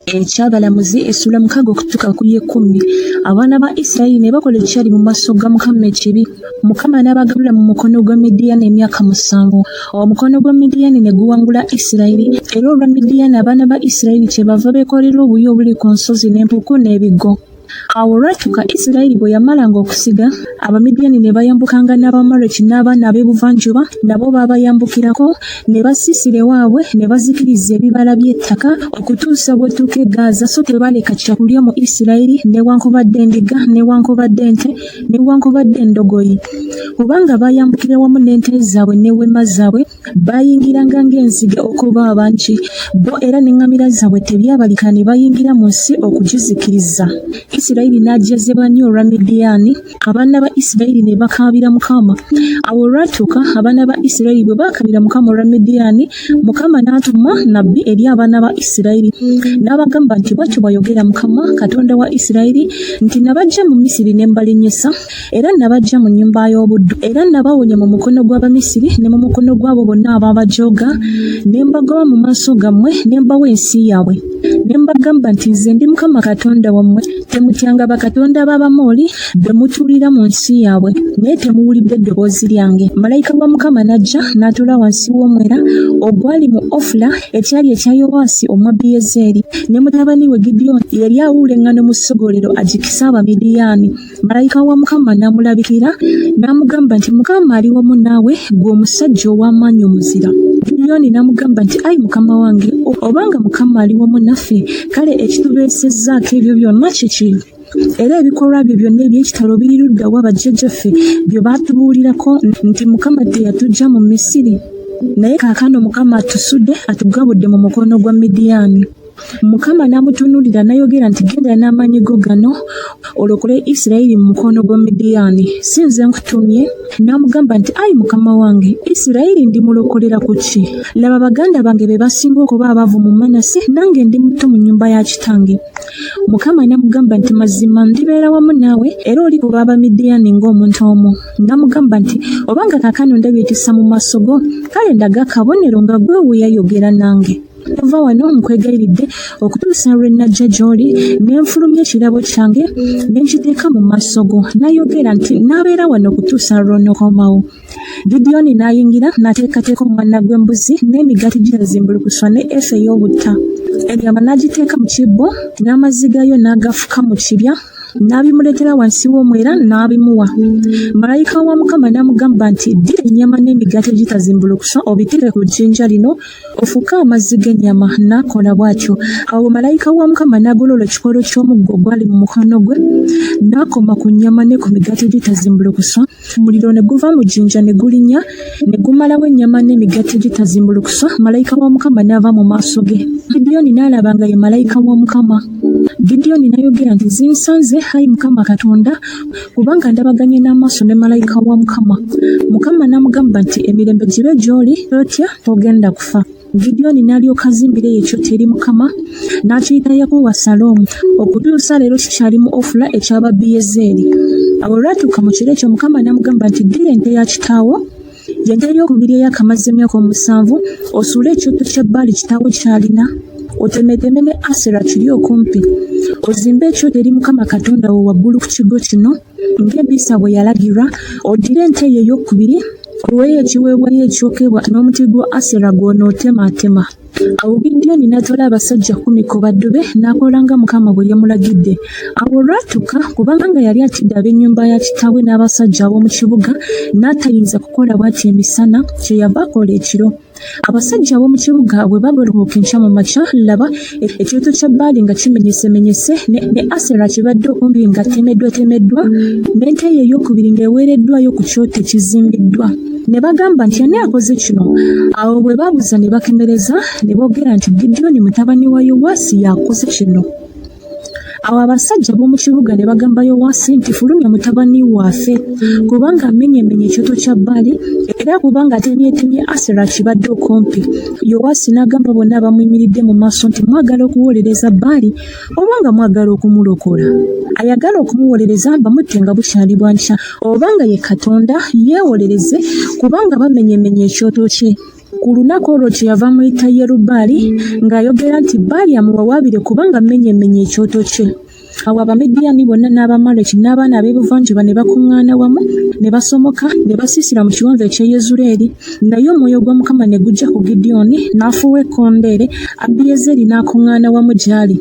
ekyabalamuzi essula 6 okutuuka ku 10. Abaana ba Isirayiri ne bakola ekyali mu maaso ga Mukama ekibi. Mukama n'abagabula mu mukono gwa Midiyaani emyaka 7. Omukono gwa Midiyaani ne guwangula Isirayiri. Era olwa Midiyaani abaana ba Isirayiri kyebava beekolera obuyi obuli ku nsozi n'empuku n'ebigo. Awo olwatuuka Isirayiri bwe yamalanga okusiga, Abamidiyaani ne bayambukanga n'Abamaleki n'abaana ab'ebuvanjuba nabo baabayambukirako ne basiisira ewaabwe ne bazikiriza ebibala by'ettaka okutuusa bw'etuuka e Gaza, so tebaaleka kyakulya mu Isirayiri newankubadde endiga newankubadde ente newankubadde endogoyi. Kubanga baayambukira wamu n'ente zaabwe n'ewema zaabwe, baayingiranga ng'enzige okuba abangi, bo era n'eŋŋamira zaabwe tebyabalika ne bayingira mu nsi okugizikiriza. Isirayiri n'ajjazibwa nnyo olwa Midiyaani, abaana ba Isirayiri ne bakaabira Mukama. Awo olwatuuka abaana ba Isirayiri bwe baakabira Mukama olwa Midiyaani, Mukama n'atuma nabbi eri abaana ba Isirayiri n'abagamba nti bw'atyo bw'ayogera Mukama Katonda wa Isirayiri nti nabaggya mu Misiri ne mbalinnyisa era nabaggya mu nnyumba y'obuddu era nabawonya mu mukono gw'Abamisiri ne mu mukono gw'abo bonna ababajooga ne mbagoba mu maaso gammwe ne mbawa ensi yaabwe. Ne mbagamba nti nze ndi Mukama Katonda wammwe, temutyanga bakatonda b'Abamoli be mutuulira mu nsi yaabwe, naye temuwulidde eddoboozi lyange. Malayika wa Mukama n'ajja n'atuula wansi w'omwera ogwali mu Ofula ekyali ekya Yowaasi Omwabiyezeeri, ne mutabani we Gidyoni yali awuula eŋŋaano mu ssogolero agikise Abamidiyaani. Malayika wa Mukama n'amulabikira n'amugamba nti Mukama ali wamu naawe, ggwe omusajja ow'amaanyi omuzira. Gidyoni n'amugamba nti ayi Mukama wange, obanga Mukama ali wamu naffe, kale ekitubeesezzaako ebyo byonna kiki? Era ebikolwa bye byonna eby'ekitalo biri ludda wa bajjajjaffe bye baatubuulirako nti Mukama teyatuggya mu Misiri? Naye kaakano Mukama atusudde atugabudde mu mukono gwa Midiyaani. Mukama n'amutunuulira n'ayogera nti genda n'amaanyi go gano olokole Isirayiri mu mukono gwa Midiyaani, si nze nkutumye? N'amugamba nti ayi Mukama wange, Isirayiri ndimulokolera ku ki? Laba baganda bange be basinga okuba abaavu mu Manase, nange ndi muto mu nnyumba ya kitange. Mukama n'amugamba nti mazima ndibeera wamu naawe era olikuba Abamidiyaani ng'omuntu omu. N'amugamba nti obanga kaakano ndabye ekisa mu maaso go, kale ndaga akabonero nga gwe weeyayogera nange. Ova wano nkwegayiridde okutuusa lwe najja gy'oli ne nfulumya ekirabo kyange ne nkiteeka mu maaso go. N'ayogera nti n'abeera wano okutuusa lw'onookomawo. Gidyoni n'ayingira n'ateekateeka omwana gw'embuzi n'emigaati gyazimbulukuswa ne efa ey'obutta. Ennyama n'agiteeka mu kibbo n'amazzi gaayo n'agafuka mu kibya n'abimuleetera wansi w'omwera n'abimuwa. Malayika wa Mukama n'amugamba nti ddira ennyama n'emigaati egitazimbulukuswa obiteeke ku jjinja lino ofuke amazzi g'ennyama. N'akola bw'atyo. Awo malayika wa Mukama n'agolola ekikolo ky'omuggo ogwali mu mukono gwe n'akoma ku nnyama ne ku migaati egitazimbulukuswa. Omuliro ne guva mu jjinja ne gulinnya ne gumalawo ennyama n'emigaati egitazimbulukuswa. Malayika wa Mukama n'ava mu maaso ge. Gidyoni n'alaba nga ye malayika wa Mukama. Gidyoni n'ayogera nti zinsanze ayi Mukama Katonda, kubanga ndabaganye n'amaaso ne malayika wa Mukama. Mukama n'amugamba nti emirembe gibe gy'oli, totya, togenda kufa. Gidyoni n'alyoka azimbira ekyoto eri Mukama n'akiyita Yakowa Saloomu okutuusa leero kikyali mu Ofula eky'Ababiyezeeri. Awo olwatuuka mu kiro ekyo Mukama n'amugamba nti ddira ente ya kitaawo, y'ente ey'okubiri ey'akamaze emyaka 7, osuule ekyoto kya Baali kitaawo ky'alina, otemeteme ne Asera kiri okumpi. Ozimbe ekyoto eri Mukama Katonda wo waggulu ku kigo kino ng'Ebisa bwe yalagirwa. Oddire ente ye ey'okubiri oweeyo ekiweebwayo ekyokebwa n'omuti gwa Asera gw'onootematema. Awo Gidyoni n'atwala abasajja 10 ku baddu be n'akola nga Mukama bwe yamulagidde. Awo olwatuuka kubanga yali atidde ab'ennyumba ya kitaawe n'abasajja ab'omu kibuga n'atayinza kukola bw'atyo emisana, kyeyava akola ekiro. Abasajja ab'omu kibuga bwe bagolokoka enkya mu makya, laba ekyoto kya Baali nga kimenyesemenyese ne Asera kibadde okumpi nga temeddwa n'ente ye ey'okubiri ng'eweereddwayo ku kyoto ekizimbiddwa. Ne bagamba nti ani akoze kino? Awo bwe babuuza ne bakemereza ne boogera nti Gidyoni mutabani wa Yowaasi yakoze kino. Awo abasajja b'omu kibuga ne bagamba Yowaasi nti fulumya mutabani waffe kubanga amenyemenye ekyoto kya Baali era kubanga atemyetemye Asera kibadde okumpi. Yowaasi n'agamba bonna abamuyimiridde mu maaso nti mwagala okuwolereza Baali obanga mwagala okumulokola. Ayagala okumuwolereza bamutte nga bukyali bwa nkya, obanga ye Katonda yeewolereze kubanga bamenyemenye ekyoto kye. ku lunaku olwo kyeyava muyita Yerubbaali ng'ayogera nti Baali amuwawaabire kubanga menyemenye ekyoto kye. Awo Abamidiyaani bonna n'Abamaleki n'abaana ab'ebuvanjuba ne bakuŋŋaana wamu ne basomoka ne basiisira mu kiwonvu eky'e Yezuleeri. Naye omwoyo gwa Mukama ne gujja ku Gidyoni n'afuuwa ekkondeere, Abiyezeeri n'akuŋŋaana wamu gy'ali.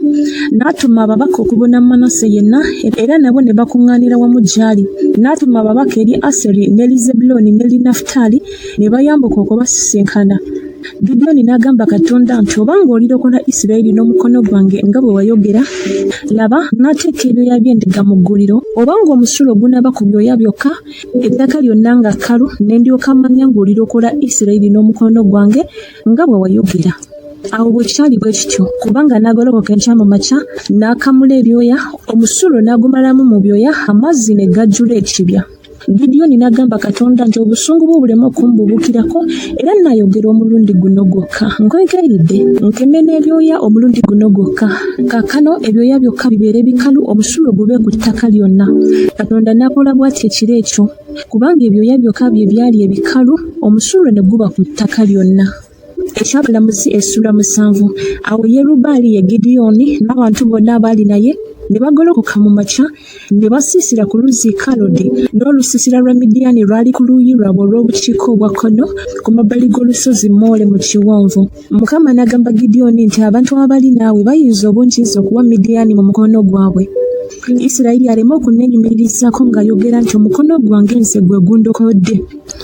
N'atuma ababaka okubuna Manase yenna era nabo ne bakuŋŋaanira wamu gy'ali. N'atuma ababaka eri Aseri n'eri Zebbulooni n'eri Nafutaali ne bayambuka okubasisinkana. Gidyoni n'agamba Katonda nti obanga olirokola Isirayiri n'omukono gwange nga bwe wayogera, laba n'ateeka ebyoya by'endiga mu gguliro, obanga omusulo gunaaba ku byoya byokka, ettaka lyonna nga kkalu, ne ndyoka manya ng'olirokola Isirayiri n'omukono gwange nga bwe wayogera. Awo bwe kyali bwe kityo, kubanga n'agolokoka enkya mu makya, n'akamula ebyoya, omusulo n'agumalamu mu byoya, amazzi ne gajjula ekibya. Gidyoni n'agamba Katonda nti obusungu bwo buleme okumbubuukirako era nnaayogera omulundi guno gwokka. Nkwegayiridde nkeme n'ebyoya omulundi guno gwokka. Kaakano ebyoya byokka bibeere bikalu, omusulo gube ku ttaka lyonna. Katonda n'akola bw'ati ekiro ekyo, kubanga ebyoya byokka bye byali ebikalu, omusulo ne guba ku ttaka lyonna. Ekyabulamuzi essula 7. Awo Yerubbaali ye Gidyoni n'abantu bonna abaali naye ne bagolokoka mu makya ne basiisira ku luzzi Kalodi, n'olusiisira lwa Midiyaani lwali ku luuyi lwabwe olw'obukiika obwa kkono ku mabbali g'olusozi Moole mu kiwonvu. Mukama n'agamba Gidyoni nti abantu abali naawe bayinza obungiiza okuwa Midiyaani mu mukono gwabwe. Isirayiri aleme okunneenyumirizaako ng'ayogera nti omukono gwange nze gwe gundokodde.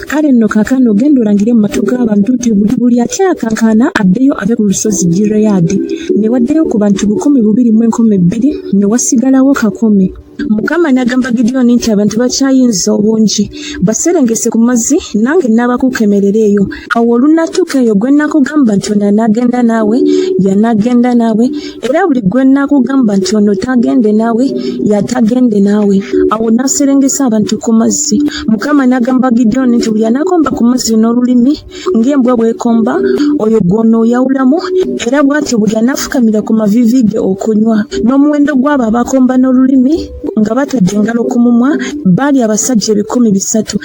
Kale nno kaakano genda olangire mu matu g'abantu nti buli atya akankana addeyo ave ku lusozi Gireyaadi. Ne waddeyo ku bantu 2,212 ne wasigalawo 10. Mukama n'agamba Gidyoni nti abantu bakyayinza obungi, baserengese ku mazzi nange n'abakukemerera eyo. Awo olunaatuuka eyo gwe nnaakugamba nti ono anaagenda naawe, y'anaagenda naawe, era buli gwe nnaakugamba nti ono tagende naawe, y'atagende naawe. Awo n'aserengesa abantu ku mazzi. Mukama n'agamba Gidyoni nti buli anaakomba ku mazzi n'olulimi ng'embwa bw'ekomba, oyo gw'onooyawulamu, era bw'atyo buli anaafukamira ku maviivi ge okunywa. N'omuwendo gw'abo abakomba n'olulimi nga batadde engalo ku mumwa baali abasajja 300,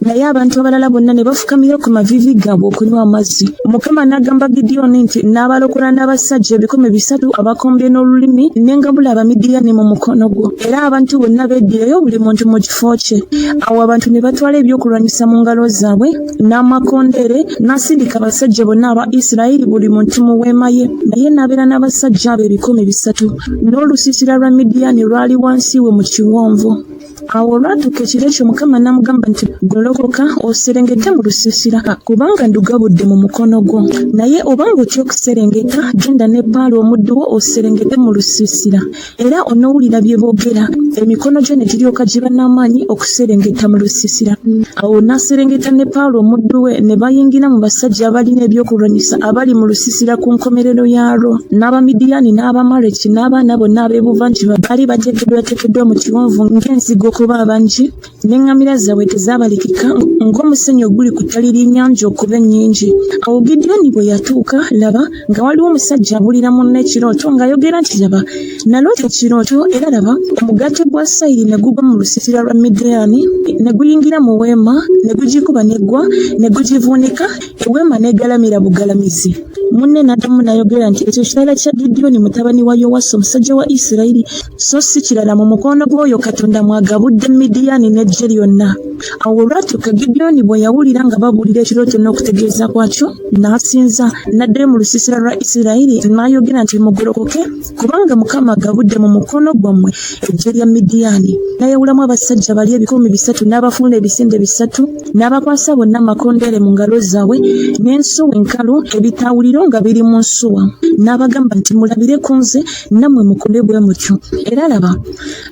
naye abantu abalala bonna ne bafukamira ku maviivi gaabwe okunywa amazzi. Mukama n'agamba Gidyoni nti n'abalokola n'abasajja 300 abakombye n'olulimi n'engabula Abamidiyaani mu mukono gwo, era abantu bonna beddirayo buli muntu mu kifo kye. Awo abantu ne batwala ebyokulwanyisa mu ngalo zaabwe n'amakondeere, n'asindika abasajja bonna aba Isirayiri buli muntu mu weema ye, naye n'abeera n'abasajja abo 300, n'olusiisira lwa Midiyaani lwali wansi we mu kiwonvu. Awo olwatuuka ekiro ekyo Mukama n'amugamba nti golokoka oserengete mu lusiisira kubanga ndugabudde mu mukono gwo. Naye obanga otya okuserengeta, genda ne Baali omuddu wo oserengete mu lusiisira, era onoowulira bye boogera, emikono gyo ne giryoka giba n'amaanyi okuserengeta mu lusiisira. Awo n'aserengeta ne Baali omuddu we ne bayingira mu basajja abalina ebyokulwanyisa abali mu lusiisira ku nkomerero yaalwo. N'Abamidiyaani n'Abamaleki n'abaana bonna ab'ebuvanjuba baali bateekeddwateekeddwa mu kiwonvu ng'enzigo okuba abangi, n'eŋŋamira zaabwe tezaabalikika ng'omusenyu oguli ku ttali ly'ennyanja okuba ennyingi. Awo Gidyoni bwe yatuuka, laba nga waliwo omusajja abulira munne ekirooto ng'ayogera nti laba naloota ekirooto, era laba omugatte gwa sayiri ne gugwa mu lusiisira lwa Midiyaani ne guyingira mu weema ne gugikuba n'eggwa ne gugivuunika, eweema n'egalamira bugalamizi. Munne n'addamu n'ayogera nti ekyo kitala kya Gidyoni mutabani wa Yowasi omusajja wa Isirayiri, so si kirala mu mukono gw'oyo Katonda mwagabudde Midiyaani n'eggye lyonna. Awo olwatuuka Gidyoni bwe yawulira nga babuulira ekirooto n'okutegeeza kwakyo, n'asinza n'addayo mu lusiisira lwa Isirayiri n'ayogera nti mugolokoke kubanga Mukama agabudde mu mukono gwammwe eggye lya Midiyaani. N'ayawulamu abasajja bali 300 n'abafuula ebisinde 3 n'abakwasa bonna amakondeere mu ngalo zaabwe n'ensuwa enkalu, ebitawuliro nga biri mu nsuwa. N'abagamba nti mulabire ku nze nammwe mukole bwe mutyo. Era laba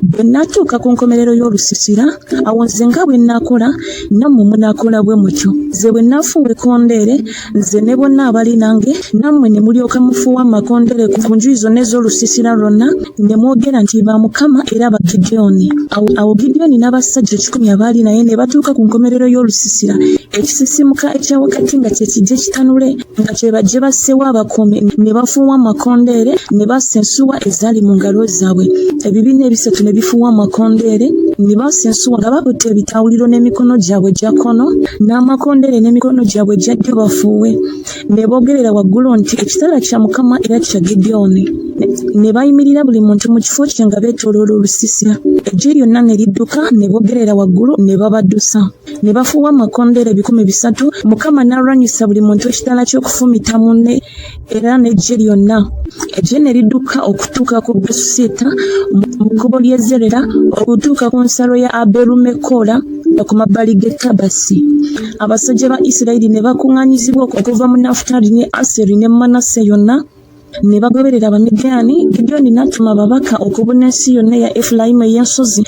bwe naatuuka ku nkomerero y'olusiisira, awo nze nga bwe naakola nammwe munaakola bwe mutyo. Nze bwe naafuuwa ekkondeere, nze ne bonna abali nange, nammwe ne mulyoka mufuuwa amakondeere ku njuyi zonna ez'olusiisira lwonna, ne mwogera nti ba Mukama era ba Gidyoni. Awo Gidyoni n'abasajja 10 abaali naye ne batuuka ku nkomerero y'olusiisira, ekisisimuka ekya wakati nga kye kijje kitanule, nga kye bajje bassewo abakuumi, ne bafuuwa amakondeere, ne bassa ensuwa ezaali mu ngalo zaabwe. Ebibiina ebisatu ne bifuuwa amakondeere, ne basensuwa nga bakutte ebitawuliro n'emikono gyabwe gya kkono n'amakondere n'emikono gyabwe gya ddyo bafuuwe ne boogerera waggulu nti ekitala kya Mukama era kya Gidyoni. Ne bayimirira buli muntu mu kifo kye nga beetooloola olusiisira. Eggye lyonna ne lidduka ne boogerera waggulu ne babaddusa. Ne bafuuwa amakondere 300. Mukama n'alwanyisa buli muntu ekitala ky'okufumita munne era n'eggye lyonna. Eggye ne lidduka okutuuka ku Besusiita mu kkubo ly'e Zerera okutuuka ku nsalo ya Aberumekola ku mabbali g'e Tabasi. Abasajja ba Isirayiri ne bakuŋŋaanyizibwa okuva mu Nafutaali ne Aseri ne Manase yonna ne bagoberera Abamidiyaani. Gidyoni n'atuma ababaka okubuna ensi yonna ya Efulayimu ey'ensozi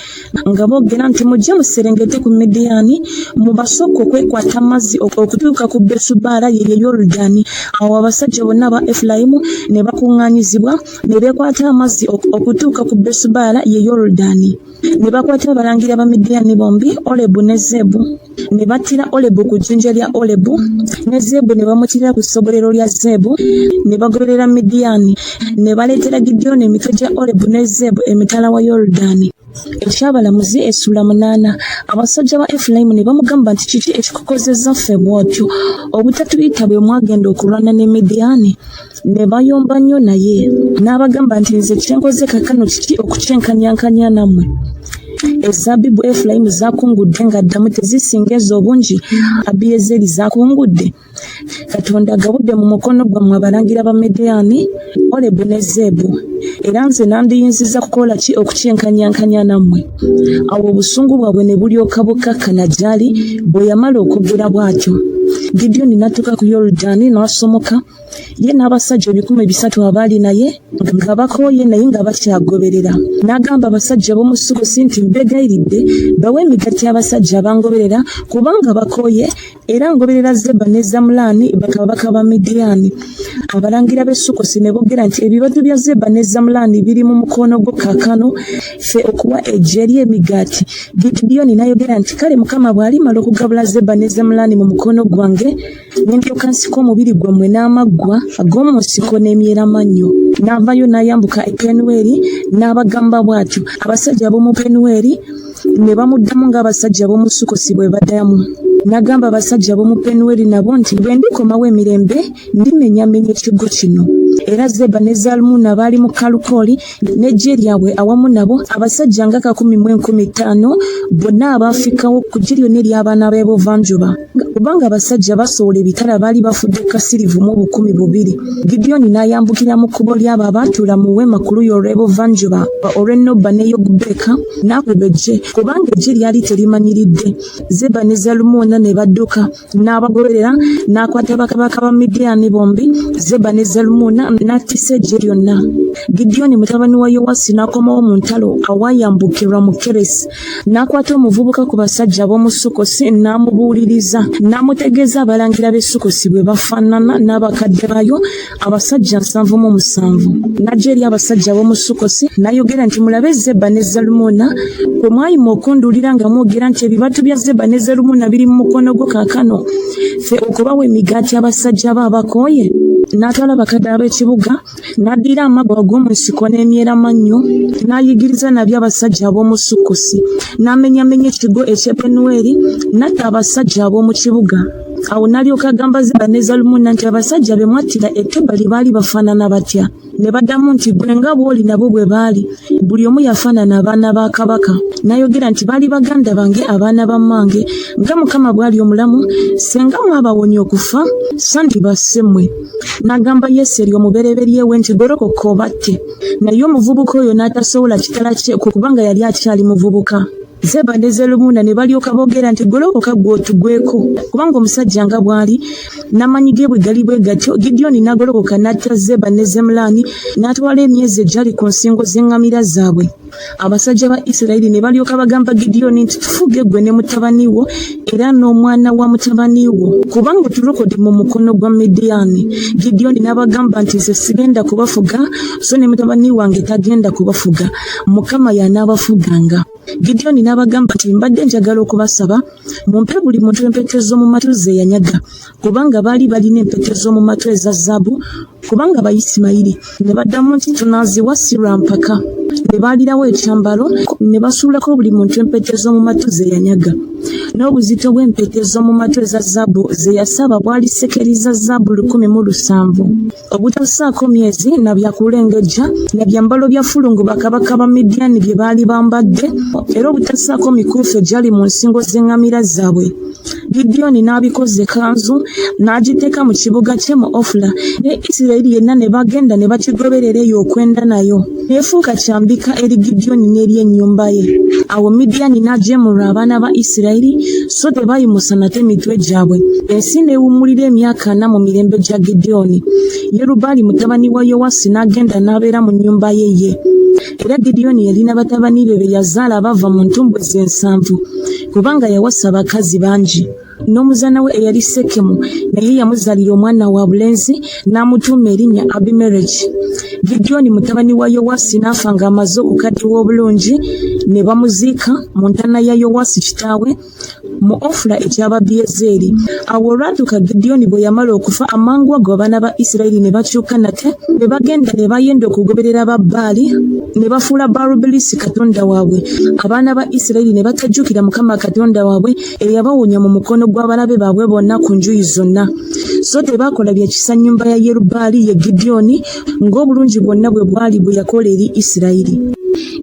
nga boogera nti mujje muserengete ku Midiyaani mubasooke okwekwata amazzi okutuuka ku Besubaala ye Yoludaani. Awo abasajja bonna aba Efulayimu ne bakuŋŋaanyizibwa ne beekwata amazzi okutuuka ku Besubaala ye Yoludaani. Ne bakwata abalangira ba Midiyaani bombi, Olebu ne Zeebu. Ne battira Olebu ku jjinja lya Olebu ne Zeebu ne bamuttira ku ssogolero lya Zeebu. Ne bagoberera Midiyaani ne baleetera Gidyoni emitwe gya Olebu ne Zeebu emitala wa Yoludaani. Ekyabalamuzi essula 8. Abasajja ba Efulayimu ne bamugamba nti kiki ekikukozezza ffe bw'otyo obutatuyita bwe mwagenda okulwana ne Midiyaani? Ne bayomba nnyo naye n'abagamba nti nze kyenkoze kaakano kiki okukyenkanyankanya nammwe? Ezabbibu Efulayimu zaakungudde nga ddamu tezisinga ez'obungi Abiyezeeri zaakungudde. Katonda agabudde mu mukono gwammwe abalangira ba Midiyaani, Olebu ne Zeebu, era nze nandiyinziza kukola ki okukyenkanyankanya nammwe? Awo obusungu bwabwe ne bulyoka bukkakkana gy'ali bwe yamala okwogera bw'atyo. Gidyoni n'atuuka ku Yoludaani n'asomoka ye n'abasajja 300 abaali naye nga bakooye naye nga bakyagoberera. N'agamba abasajja b'omu Sukkosi nti mbegayiridde bawe emigaati y'abasajja abangoberera kubanga bakooye era ngoberera Zeba ne Zamulaani bakabaka ba Midiyaani. Abalangira b'e Sukkosi ne boogera nti ebibatu bya Zeba ne Zamulaani biri mu mukono gwo kaakano ffe okuwa eggye ly'emigaati. Gidyoni n'ayogera nti kale Mukama bw'alimala okugabula Zeba ne Zamulaani mu mukono gwange ne ndyoka nsika omubiri gwammwe n'amaggwa ag'omu nsiko n'emyeramannyo. N'avaayo n'ayambuka e Penueri n'abagamba bw'atyo. Abasajja b'omu Penueri ne bamuddamu ng'abasajja b'omu Sukkosi bwe baddamu. N'agamba abasajja b'omu Penueri nabo nti bwe ndikomawo emirembe ndimenyamenya ekigo kino. Era Zeba ne Zalumunna baali mu Kalukooli n'eggye lyabwe awamu nabo abasajja nga 10,000 bonna abaafikawo ku ggye lyonna ery'abaana b'ebuvanjuba. Kubanga abasajja basowola ebitala baali bafudde kasirivu mu 200. Gidyoni n'ayambukira mu kkubo ly'abo abaatuula mu weema ku luuyi olw'ebuvanjuba olw'Enoba ne Yogubeka n'akuba eggye kubanga eggye lyali terimanyiridde. Zeba ne Zalumunna ne badduka n'abagoberera n'akwata bakabaka ba Midiyaani bombi. Zeba ne Zalumunna n'attisa eggye lyonna. Gidyoni mutabani wa Yowasi n'akomawo mu ntalo awaayambukirwa mu Keresi n'akwata omuvubuka ku basajja b'omu Sukkosi n'amubuuliriza n'amutegeeza abalangira b'e Sukkosi bwe bafaanana n'abakadde bayo abasajja 77. N'ajja eri abasajja b'omu Sukkosi n'ayogera nti mulabe Zeba ne Zalumunna bwe mwayima okunduulira nga mwogera nti ebibatu bya Zeba ne Zalumunna biri mu mukono gwo kaakano ffe okubawa emigaati abasajja bo abakooye. N'atwala bakadde ab'ekibuga n'addira amaggwa ag'omu nsiko n'emyeramannyo n'ayigiriza nabyo abasajja ab'omu Sukkosi n'amenyamenya ekigo eky'e Penueri n'atta abasajja ab'omu kibuga. Awo n'alyoka agamba Zeba ne Zalumunna nti abasajja be mwattira e Tebali baali bafaanana batya? Ne baddamu nti gwe nga bw'oli nabo bwe baali, buli omu yafaanana abaana ba kabaka. N'ayogera nti baali baganda bange abaana ba mmange, nga Mukama bw'ali omulamu senga mwabawonya okufa sandibasse mmwe. N'agamba Yeseri omubereberye we nti golokoka obatte. Naye omuvubuka oyo n'atasobola kitala kye kubanga yali akyali muvubuka. Zeba ne Zalumunna ne balyoka boogera nti golokoka gwe otugweko kubanga omusajja nga bw'ali n'amanyi ge bwe gali bwe gatyo. Gidyoni n'agolokoka n'atta Zeba ne Zamulaani n'atwala emyezi egyali ku nsingo z'eŋŋamira zaabwe. Abasajja ba Isirayiri ne balyoka bagamba Gidyoni nti tufuge ggwe ne mutabani wo era n'omwana wa mutabani wo kubanga otulokodde mu mukono gwa Midiyaani. Gidyoni n'abagamba nti nze sigenda kubafuga so ne mutabani wange tagenda kubafuga, Mukama y'anaabafuganga. Gidyoni n'abagamba nti mbadde njagala okubasaba mumpe buli muntu empete z'omu matu ze yanyaga kubanga baali balina empete z'omu matu eza zaabu kubanga Abayisimayiri. Ne baddamu nti tunaaziwa si lwa mpaka. ne baalirawo ekyambalo ne basuulako buli muntu empete z'omu matu ze yanyaga n'obuzito bw'empete z'omu matu eza zaabu ze yasaba bwali sekeri za zaabu 107 obutasaako myezi na byakulengejja na byambalo bya fulungu bakabaka ba Midiani bye baali bambadde era obutasaako mikuufu egyali mu nsingo z'eŋŋamira zaabwe. Gideoni n'abikoze kanzu n'agiteeka mu kibuga kye mu Ofula ne Isirayiri yenna ne bagenda ne bakigoberera eyo okwenda nayo neefuuka kyambika eri Gideoni n'eri ennyumba ye. Awo Midiani n'ajeemulwa abaana ba Isirayiri so tebayimusa nate emitwe gyabwe. Ensi n'ewummulira emyaka 4 mu mirembe gya Gideoni. Yerubbaali mutabani wa Yowasi n'agenda n'abeera mu nnyumba ye. Era Gideoni yalina batabani be yazaala bava mu ntumbwe ze 7 kubanga yawasa abakazi bangi. N'omuzaana we eyali Sekemu naye yamuzaalira omwana wa bulenzi n'amutuuma erinnya Abimeleki. Gideoni mutabani wa Yowasi n'afa ng'amaze okukaddiwa obulungi ne bamuziika mu ntaana ya Yowasi kitaawe mu Ofula eky'Ababiyezeeri. Awo olwatuuka Gideoni bwe yamala okufa amangu ago abaana ba Isirayiri ne bakyuka nate ne bagenda ne bayenda okugoberera Babaali ne bafuula Baalubirisi katonda waabwe. Abaana ba Isirayiri ne batajjukira Mukama katonda waabwe eyabawonya mu mukono gw'abalabe baabwe bonna ku njuyi zonna. So tebaakola bya kisa nnyumba ya Yerubbaali ye Gideoni ng'obulungi bwonna bwe bwali bwe yakola eri Isirayiri.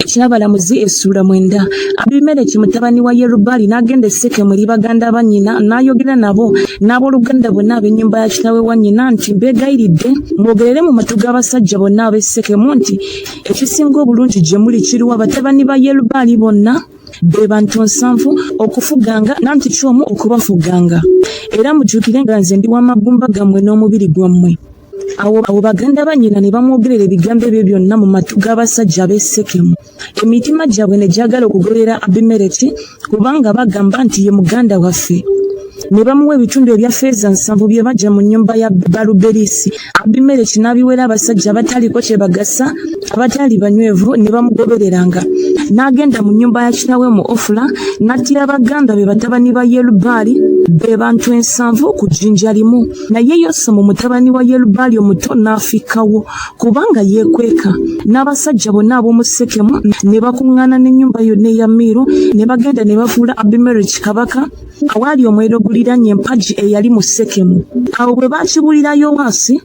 Ekyabalamuzi essula 9. Abimeleki mutabani wa Yerubbaali n'agenda e Sekemu eri baganda ba nnyina n'ayogera nabo n'abooluganda bonna ab'ennyumba ya kitaawe wa nnyina nti mbeegayiridde mwogerere mu matu g'abasajja bonna ab'e Sekemu nti ekisinga obulungi gye muli kiruwa batabani ba Yerubbaali bonna be bantu 7 okufuganga nanti kyomu okubafuganga era mujjukire nga nze ndi w'amagumba gammwe n'omubiri gwammwe. Awo baganda ba nnyina ne bamwogerera ebigambo ebyo byonna mu matu g'abasajja ab'e Sekemu. Emitima gyabwe ne gyagala okugolera Abimeleki kubanga bagamba nti ye muganda waffe. Ne bamuwa ebitundu ebya ffeeza 7 bye bajja mu nnyumba ya Baalubirisi. Abimeleki n'abiwera abasajja abataliko kye bagasa abatali banywevu ne bamugobereranga. N'agenda mu nnyumba ya kitaawe mu Ofula n'attira baganda be batabani ba Yerubbaali be bantu 7 ku jjinja limu. Naye Yosamu mutabani wa Yerubbaali omuto n'afikawo kubanga yeekweka. N'abasajja bonna ab'omu Sekemu ne bakuŋŋaana n'ennyumba yonna eya Miiro ne bagenda ne bafuula Abimeleki kabaka awaali omwero oguliraanye empagi eyali mu Sekemu. Awo bwe bakibuulira Yowasi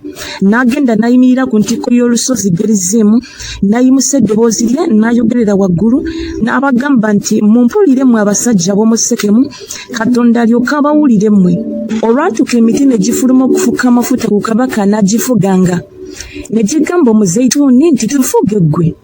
n'agenda n'ayimirira ku ntikko y'olusozi Gerizimu n'ayimusa eddoboozi lye n'ayogerera waggulu n'abagamba nti mumpulire mmwe abasajja b'omu Sekemu Katonda alyoke abawulire mmwe. Olwatuuka emiti ne gifuluma okufuka amafuta ku kabaka n'agifuganga ne gigamba omuzeyituuni nti tufuge ggwe.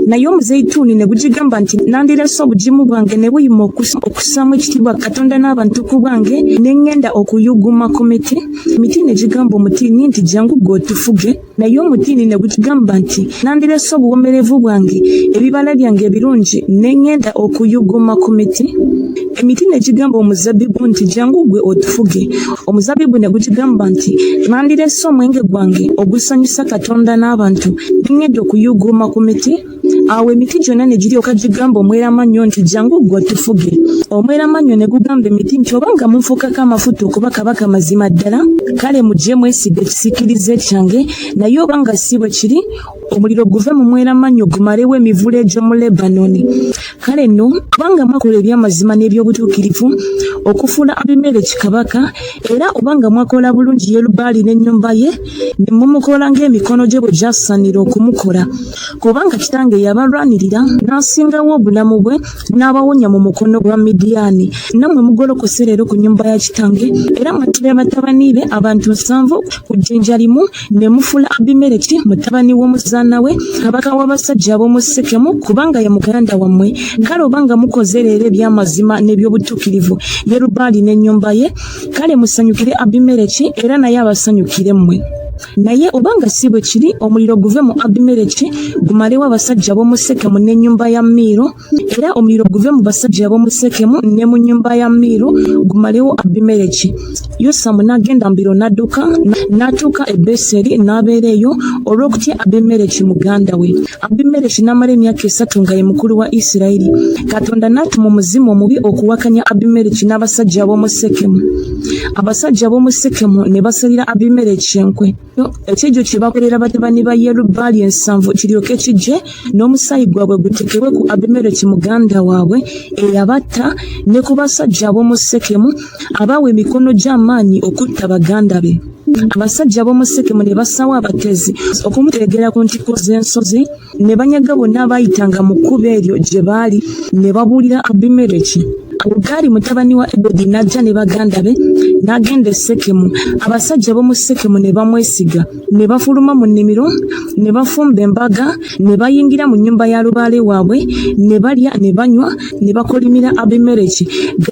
Naye omuzeyituuni ne gugigamba nti nandirese obugimu bwange ne buyima okussaamu ekitiibwa Katonda n'abantu ku bwange ne ŋŋenda okuyuguma ku miti. Emiti ne gigamba omutiini nti jangu ggwe otufuge. Naye omutiini ne gugigamba nti nandirese obuwomerevu bwange ebibala byange ebirungi ne ŋŋenda okuyuguma ku miti. Emiti ne gigamba omuzabbibu nti jangu ggwe otufuge. Omuzabbibu ne gugigamba nti nandirese omwenge gwange ogusanyusa Katonda n'abantu ne ŋŋenda okuyuguma ku miti. Awo emiti gyonna ne giryoka gigamba omweramannyo nti jangu ggwe otufuge. Omweramannyo ne gugamba emiti nti obanga munfuukako amafuta okuba kabaka mazima ddala kale mujje mwesiga ekisiikirize kyange, naye obanga si bwe kiri omuliro guve mu mweramannyo gumalewo emivule egy'omu Lebanoni. Kale nno obanga mwakola eby'amazima n'eby'obutuukirivu okufuula Abimeleki kabaka era obanga mwakola bulungi Yerubbaali n'ennyumba ye ne mumukola ng'emikono gye bwe gyasaanira okumukola kubanga kitange yabalwanirira n'asingawo obulamu bwe n'abawonya mu mukono gwa Midiani. Nammwe mugolokose leero ku nnyumba ya kitange era mwattira batabani be abantu 7 ku jjinja limu ne mufuula Abimeleki mutabani w'omuzaana we kabaka w'abasajja ab'omu Sekemu kubanga ye muganda wammwe. Kale obanga mukoze leero eby'amazima n'eby'obutuukirivu Yerubbaali n'ennyumba ye kale musanyukire Abimeleki era naye abasanyukire mmwe. Naye obanga si bwe kiri omuliro guve mu Abimeleki gumalewo abasajja b'omu Sekemu n'ennyumba ya Miiro era omuliro guve mu basajja b'omu Sekemu ne mu nnyumba ya Miiro gumalewo Abimeleki. Yosamu n'agenda mbiro n'adduka n'atuuka e Beseri n'abeera eyo olw'okutya Abimeleki muganda we. Abimeleki n'amala emyaka 3 nga ye mukulu wa Isirayiri. Katonda n'atuma omuzimu omubi okuwakanya Abimeleki n'abasajja b'omu Sekemu. Abasajja b'omu Sekemu ne basalira Abimeleki enkwe. ekyejo kye bakolera batabani ba Yerubbaali ensanvu kiryoke kijje n'omusaayi gwabwe gutekebwe ku Abimereki muganda waabwe eyabatta ne ku basajja ab'omu Sekemu abaawa emikono gy'amaanyi okutta baganda be. Abasajja b'omu Sekemu ne bassawo abatezi okumuteegera ku ntikko z'ensozi ne banyaga bonna abaayitanga mu kkubo eryo gye baali ne babuulira Abimereki. Gaali mutabani wa Ebedi n'ajja ne baganda be n'agenda e Sekemu. Abasajja b'omu Sekemu ne bamwesiga ne bafuluma mu nnimiro ne bafumba embaga ne bayingira mu nnyumba ya lubaale waabwe ne balya ne banywa ne bakolimira Abimereki.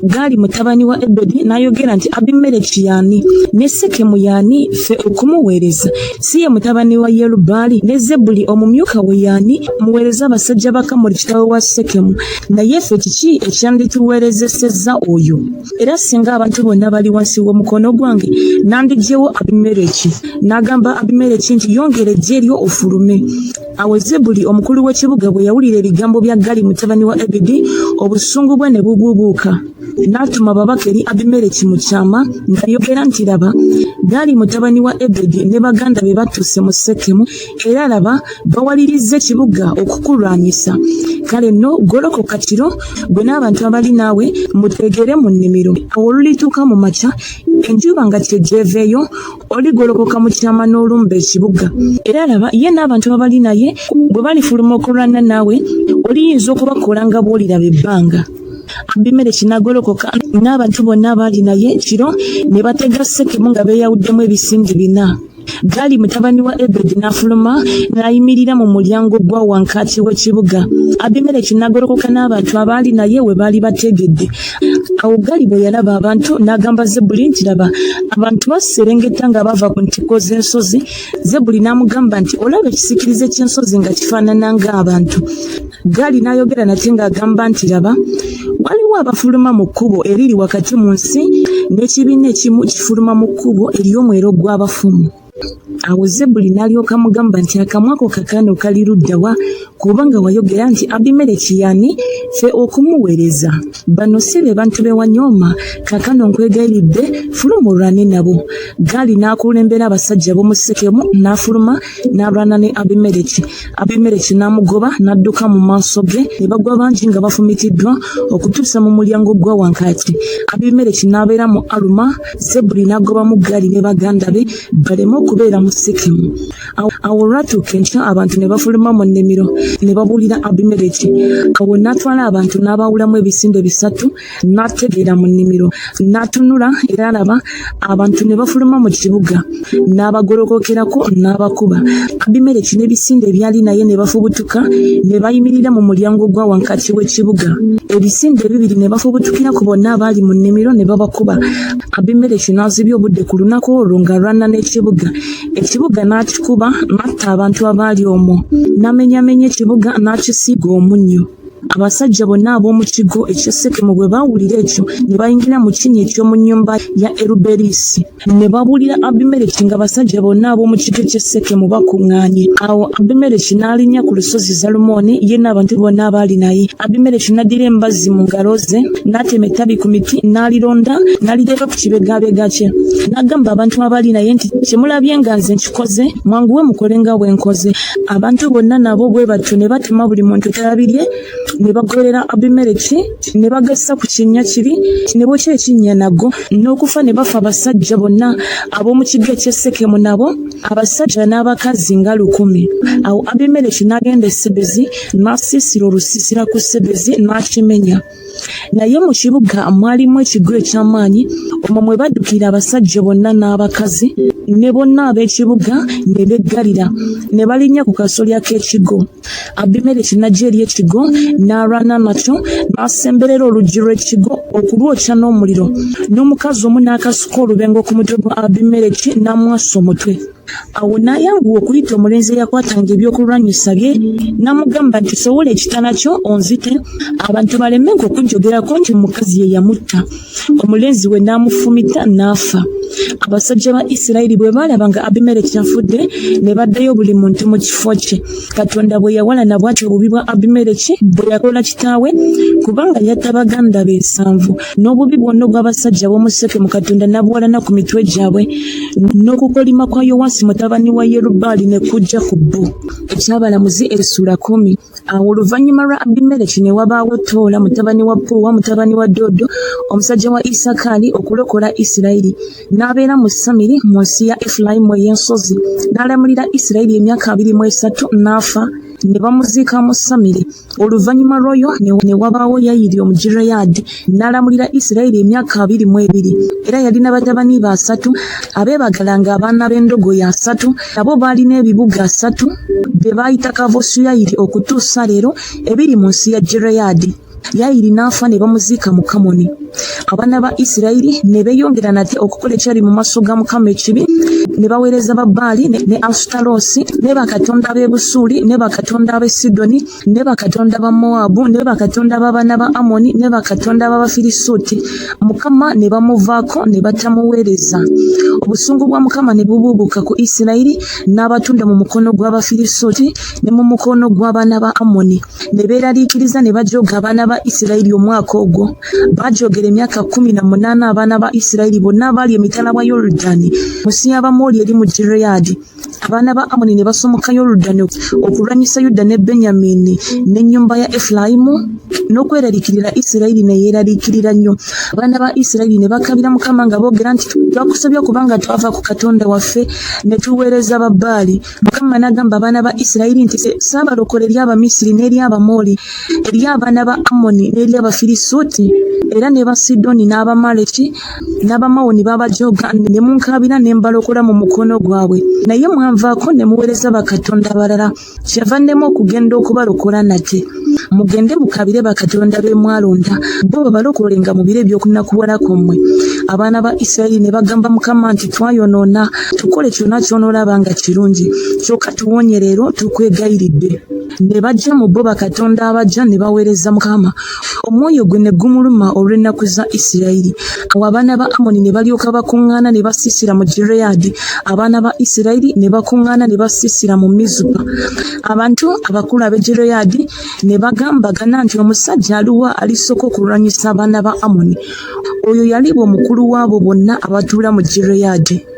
Gaali mutabani wa Ebedi n'ayogera nti Abimereki y'ani ne Sekemu y'ani ffe okumuweereza? Si ye mutabani wa Yerubbaali? Ne Zebuli omumyuka we y'ani muweereza abasajja ba Kamoli kitaawe wa Sekemu? Naye ffe kiki ekyandituweerezesezza oyo? Era singa abantu bonna bali wansi w'omukono gwange nandiggyewo Abimereki. N'agamba Abimereki nti yongera eggye eryo ofulume. Awo Zebuli omukulu w'ekibuga bwe yawulira ebigambo bya Gaali mutabani wa Ebedi obusungu bwe ne bubuubuuka. N'atuma ababaka eri Abimereki mu kyama ng'ayogera nti laba Gaali mutabani wa Ebedi ne baganda be batuuse mu Sekemu era laba bawalirizza ekibuga okukulwanyisa. Kale nno golokoka kiro gwe n'abantu abali naawe muteegere mu nnimiro. Awo olulituuka mu makya enjuba nga tejjeeveeyo oligolokoka mu kyama n'olumba ekibuga. Era laba ye n'abantu abali naye bwe balifuluma okulwana naawe oliyinza okubakola nga bw'oliraba ebbanga. Abimereki n'agolokoka n'abantu bonna abaali naye kiro ne batega Sekemu nga beeyawuddemu ebisindi 4. Gaali mutabani wa Ebedi n'afuluma n'ayimirira mu mulyango gwa wankaaki w'ekibuga. Abimereki n'agolokoka n'abantu abaali naye we baali bategedde. Awo Gaali bwe yalaba abantu n'agamba Zebuli nti laba abantu baserengeta nga bava ku ntikko z'ensozi. Zebuli n'amugamba nti olaba ekisikirize ky'ensozi nga kifaanana ng'abantu. Gaali n'ayogera nate ng'agamba nti laba waliwo abafuluma mu kkubo eriri wakati mu nsi n'ekibiina ekimu kifuluma mu kkubo ery'omwero gw'abafumu. Awo Zebuli n'alyoka mugamba nti akamwa ko kakano kali ludda wa? Kubanga wayogera nti Abimereki y'ani ffe okumuweereza? Bano si be bantu be wanyooma, kakano nkwegayiridde fuluma olwane nabo. Gaali n'akulembera abasajja b'omu Sekemu n'afuluma n'alwana ne Abimereki. Abimereki n'amugoba n'adduka mu maaso ge ne bagwa bangi nga bafumitiddwa okutuusa mu mulyango gwa wankaaki. Abimereki n'abeera mu Aluma. Zebuli n'agobamu Gaali ne baganda be baleme okubeera mu Sekemu. Awo olwatuuka enkya abantu ne bafuluma mu nnimiro ne babuulira Abimereki. Awo n'atwala abantu n'abawulamu ebisinde 3 n'ategeera mu nnimiro n'atunula era alaba abantu ne bafuluma mu kibuga n'abagolokokerako n'abakuba. Abimereki n'ebisinde ebyali naye ne bafubutuka ne bayimirira mu mulyango gwa wankaaki w'ekibuga. Ebisinde 2 ne bafubutukira ku bonna abaali mu nnimiro ne babakuba. Abimereki n'azibya obudde ku lunaku olwo ng'alwana n'ekibuga. Ekibuga n'akikuba n'atta abantu abaali omwo. N'amenyamenya ekibuga n'akisiiga omunnyo. Abasajja bonna ab'omu kigo ekya Sekemu bwe baawulira ekyo ne bayingira mu kinnya eky'omu nnyumba ya Eruberisi ne babuulira Abimereki nga basajja bonna ab'omu kigo ekya Sekemu bakuŋŋaanye. Awo Abimereki n'alinnya ku lusozi Zalumooni ye n'abantu bonna abaali naye. Abimereki n'addira embazzi mu ngalo ze n'atema ettabi ku miti n'alironda n'aliteeka ku kibegabega kye. N'agamba abantu abaali naye nti kyemulabye nga nze nkikoze mwanguwe mukole nga bwe nkoze. Abantu bonna nabo bwe batyo ne batema buli muntu talabirye ne bagolera Abimereki ne bagassa ku kinnya kiri ne bokya ekinnya nagwo n'okufa ne bafa abasajja bonna ab'omu kigo ekya Sekemu nabo abasajja n'abakazi nga 1,000. Awo Abimereki n'agenda e Sebezi n'asiisira olusiisira ku Sebezi n'akimenya. Naye mu kibuga mwalimu ekigo eky'amaanyi omwo mwe baddukira abasajja bonna n'abakazi ne bonna ab'ekibuga ne beggalira ne balinnya ku kasolya k'ekigo. Abimereki n'ajja eri ekigo n'alwana nakyo n'asemberera oluggi lw'ekigo okulwokya n'omuliro. N'omukazi omu n'akasuka olubengo ku mutwe gwa Abimereki n'amwasa omutwe. Awo n'ayanguwa okuyita omulenzi eyakwatanga ebyokulwanyisa bye n'amugamba nti sowola ekitala kyo onzite abantu balemenga okujjogerako nti omukazi ye yamutta. Omulenzi we n'amufumita n'afa. Abasajja ba Isirayiri bwe baalaba nga Abimereki afudde ne baddayo buli muntu mu kifo kye. Katonda bwe yawalana bw'atyo obubi bwa Abimereki bwe yakola kitaawe kubanga yatta baganda be 7 n'obubi bwonna obw'abasajja b'omu Sekemu Katonda n'abuwalana ku mitwe gyabwe n'okukolima kwa Yowasi Yowasi mutabani wa Yerubbaali ne kujja ku bbo. Ekyabalamuzi essula 10. Awo oluvannyuma lwa Abimeleki ne wabaawo Toola mutabani wa Puwa mutabani wa Dodo omusajja wa Isakaali okulokola Isirayiri. N'abeera mu Samiri mu nsi ya Efulayimu ey'ensozi. N'alamulira Isirayiri emyaka 23 n'afa. Ne bamuziika mu Samiri. Oluvannyuma lw'oyo ne wabaawo Yayiri Omugireyaadi n'alamulira Isirayiri emyaka 22. Era yalina batabani be 3 abeebagalanga abaana b'endogoyi 3 nabo baalina ebibuga 3 bye baayita Kavosu Yayiri okutuusa leero ebiri mu nsi ya Gireyaadi. Yayiri n'afa ne bamuziika mu Kamoni. Abaana ba Isirayiri ne beeyongera nate okukola ekyali mu maaso ga Mukama ekibi ne baweereza Babaali ne Asutaloosi ne bakatonda b'e Busuuli ne bakatonda b'e Sidoni ne bakatonda ba Mowabu ne bakatonda b'abaana ba Amoni ne bakatonda b'Abafirisuuti. Mukama ne bamuvaako ne batamuweereza. Obusungu bwa Mukama ne bubuubuka ku Isirayiri n'abatunda mu mukono gw'Abafirisuuti ne mu mukono gw'abaana ba Amoni. Ne beeraliikiriza ne bajooga abaana ba Isirayiri omwaka ogwo. Bajoogera emyaka 18 abaana ba Isirayiri bonna abaali emitala wa Yoludaani mu nsi y'Abamoli eri mu Gireyaadi. Abaana ba Amoni ne basomoka Yoludaani okulwanyisa Yuda ne Benyamini n'ennyumba ya Efulayimu n'okweraliikirira Isirayiri ne yeeraliikirira nnyo. Abaana ba Isirayiri ne bakabira Mukama nga boogera nti twakusabye kubanga twava ku Katonda waffe ne tuweereza Babaali. Mukama n'agamba abaana ba Isirayiri nti saabalokole eri Abamisiri n'eri Abamoli eri abaana ba Amoni n'eri Abafirisuuti era ne ba Sidoni n'Abamaleki n'Abamawoni babajooga ne munkabira ne mbalokola mu mukono gwabwe. Naye mwanvaako ne muweereza bakatonda balala kyava nnema okugenda okubalokola nate. Mugende mukabire bakatonda be mwalonda bo babalokolenga mu biro eby'okunakuwala kwammwe. Abaana ba Isirayiri ne bagamba Mukama nti twayonoona tukole kyonna ky'onoolaba nga kirungi kyokka tuwonye leero tukwegayiridde. Ne bajja mu bo bakatonda abajja ne baweereza Mukama. Omwoyo gwe ne gumuluma olw'ennaku za Isirayiri. Awo abaana ba Amoni ne balyoka bakuŋŋaana ne basiisira mu Gireyaadi. Abaana ba Isirayiri ne bakuŋŋaana ne basiisira mu Mizupa. Abantu abakulu ab'e Gireyaadi ne bagambagana nti omusajja aluwa alisooka okulwanyisa abaana ba Amoni. Oyo yali omukulu waabo bonna abatuula mu Gireyaadi.